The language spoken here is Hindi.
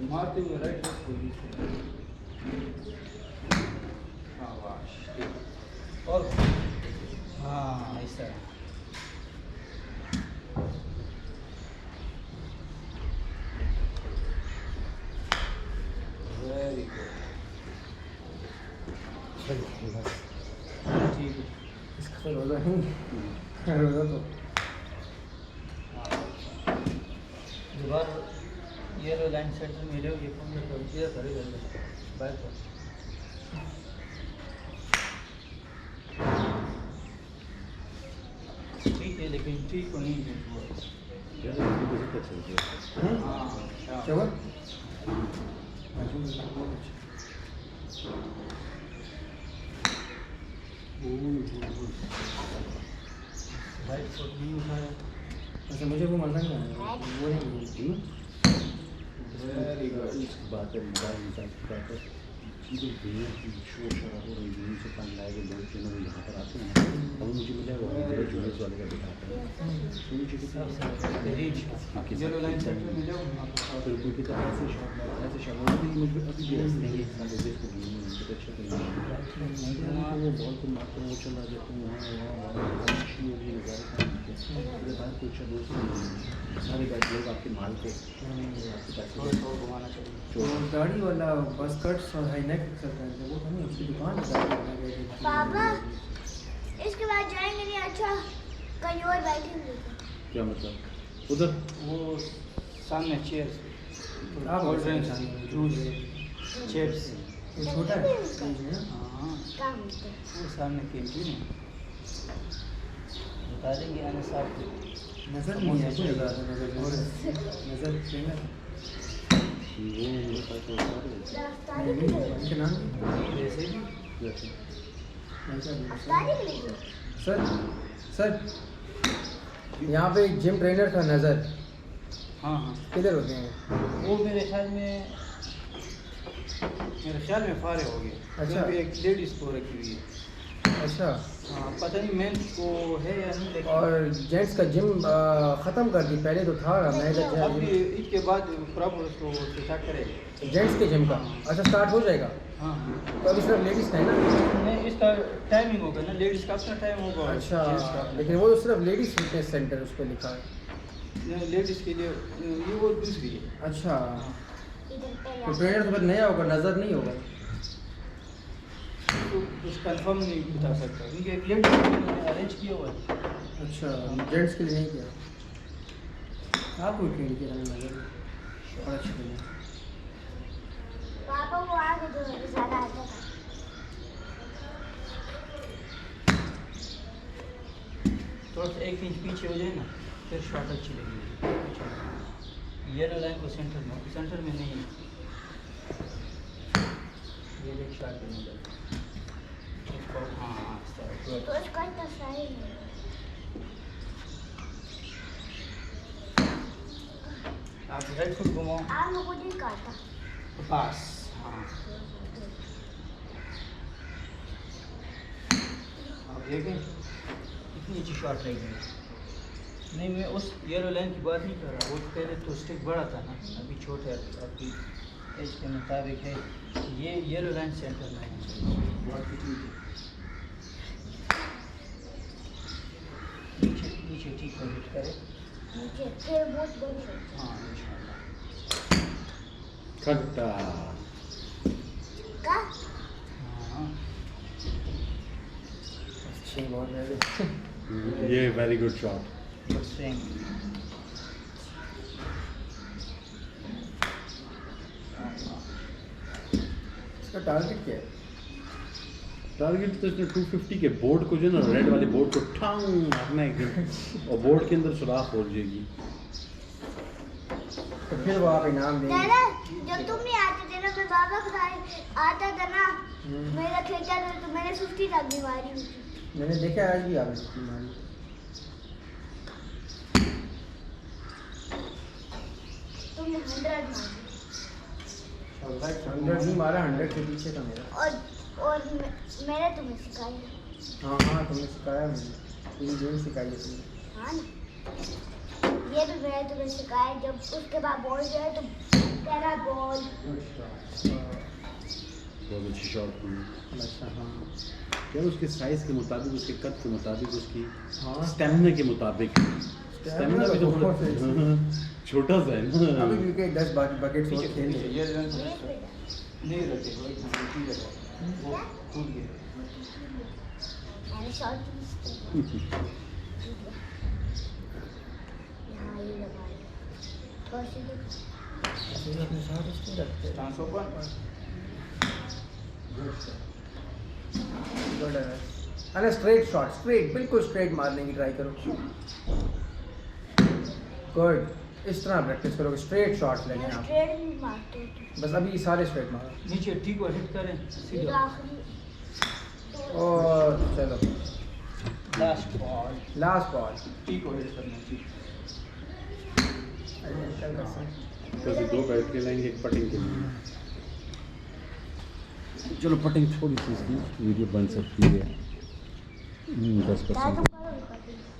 मारते हुए राइट लेग को यूज करें। शाबाश, और हाँ इस तरह। वेरी गुड, ठीक है। इसका तो रोज़ा नहीं, रोज़ा तो दोबारा ये लो लाइन सेंटर में ले, ये फोन कर इधर करे बैक पर। ठीक है, लेकिन ठीक को नहीं है वो। हाँ क्या हुआ? राइट फुट नहीं उठाया। अच्छा मुझे वो मज़ा नहीं आया, वो नहीं। Very good. बात है मोबाइल रिचार्ज की बात है। जो भीड़ की शोर शराब हो रही है से पानी लाए गए लोग जो लोग यहाँ पर आते हैं, अब मुझे मिला वो मेरे जुड़े वाले का दिखाता है तो मुझे चलो लाइन सेंटर में जाओ। फिर कोई कहता है ऐसे शॉट नहीं, मुझे अभी भी ऐसे नहीं है मुझे इसको नहीं मुझे अच्छा तो नहीं वो बॉल को मारते हैं वो चला जाते हैं वहाँ अच्छी होगी मेरे पास कोई अच्छा दोस्त नहीं सारे बैठ लोग आपके माल को आपके पैसे घुमाना चाहिए। तो गाड़ी वाला बस कट्स और हाई नेक चलता है वो था नहीं, उसकी दुकान है पापा इसके बाद जाएंगे नहीं, अच्छा कहीं और बैठेंगे। क्या मतलब उधर वो सामने चेयर, आप कोल्ड ड्रिंक्स, जूस, चिप्स। ये छोटा है हाँ क्या बोलते हैं? वो सामने कैंटीन है, बता देंगे आने साहब को। नज़र नहीं है कोई नज़र ट्रेनर वो मेरे पास तो सारे रफ्तारी की लगी। उनके नाम वैसे भी जैसे रफ्तारी की लगी। सर यहाँ पे एक जिम ट्रेनर था नज़र, हाँ हाँ किधर होते हैं? वो मेरे ख्याल में फारे हो गए। अच्छा। अभी एक लेडीज़ को रखी हुई है। अच्छा, हाँ पता नहीं मेन को है या नहीं, लेकिन और जेंट्स का जिम ख़त्म कर दी, पहले तो था मैं अभी इसके बाद प्रॉपर उसको स्टार्ट करेगा। जेंट्स के जिम का। अच्छा स्टार्ट हो जाएगा, हाँ तो अभी सिर्फ लेडीज़ का है ना? नहीं, इसका टाइमिंग होगा ना, लेडीज़ का अपना टाइम होगा। अच्छा, जेंट्स का अपना। लेकिन वो तो सिर्फ लेडीज़ फिटनेस सेंटर उस पर लिखा है। नहीं, लेडीज़ के लिए ये वो दूसरी है। अच्छा, इधर पे तो ट्रेनर तो फिर नया होगा, नज़र नहीं होगा। तो कुछ कंफर्म नहीं बता सकता क्योंकि एक लेडीज़ मैंने अरेंज किया हुआ है। अच्छा, जेंट्स के लिए नहीं किया आपको? ट्रेन किया था नज़र और अच्छा किया। पापा वो आगे जो ज़्यादा आता था। थोड़ा सा 1 इंच पीछे हो जाए ना, फिर शॉट अच्छी लगेगी। येलो लाइन को सेंटर में नहीं है। ये एक शॉट देना चाहिए। हाँ इस तरह। तो इसका इतना सही नहीं है। आप राइट फुट घुमाओ आप लोगों को नहीं काटा। पास। हाँ आप देखें कितनी अच्छी शॉट लगेगी। नहीं, मैं उस येलो लाइन की बात नहीं कर रहा, वो पहले तो स्टिक बड़ा था ना, अभी छोटा है, आपकी एज के मुताबिक है। ये येलो लाइन सेंटर में है, बहुत नीचे नीचे ठीक है, हिट करे। नीचे फिर बहुत बड़ी है। हाँ इंशाल्लाह। खट्टा का हाँ अच्छी बहुत है। ये वेरी गुड शॉट। बस स्विंग। इसका टारगेट क्या है? टारगेट तो इसने 250 के बोर्ड को जो ना रेड वाले बोर्ड को ठांग मारना है और बोर्ड के अंदर सुराख हो जाएगी। तो फिर वो आप इनाम देंगे। दादा जब तुम नहीं आते थे ना, मैं बाबा के साथ आता था ना, मेरा खेलता था तो मैंने 50 तक भी मारी हुई थी। मैंने देखा आज भी आपने छुट्टी मारी। तुमने 100 मारी। 100 नहीं मारा, 100 के पीछे था मेरा। और मैंने तुम्हें सिखाया। हाँ हाँ, तुमने सिखाया मुझे, पूरी गेम सिखाई है तुमने। हाँ ना, ये भी मैंने तुम्हें सिखाया। जब उसके बाद बॉल जाए तो तेरा बॉल बहुत अच्छी शॉट थी अच्छा हाँ यार उसके साइज के मुताबिक उसके कद के मुताबिक उसकी हाँ स्टेमिना के मुताबिक स्टेमिना भी तो थोड़ा छोटा सा है ना अभी क्योंकि 10 बकेट और पीछे खेल पीछे रहे ये नहीं रखे वो एक ठीक है वो टूट गया मैंने शॉट यहाँ ये लगा थोड़ा सी हैं अपने साथ उसको रखते हैं स्टांस ओपन गुड है अरे स्ट्रेट शॉट स्ट्रेट बिल्कुल स्ट्रेट मारने की ट्राई करो गुड इस तरह प्रैक्टिस करोगे स्ट्रेट शॉट्स लेने आप स्ट्रेट भी मारते थे बस अभी सारे स्ट्रेट मारो नीचे ठीक को हिट करें ये सीधा आखिरी और चलो लास्ट बॉल ठीक को हिट करना ठीक कभी दो बैट के लाएंगे एक पटिंग के लिए चलो पटिंग थोड़ी सी इसकी वीडियो बन सकती है 10%। तुम करो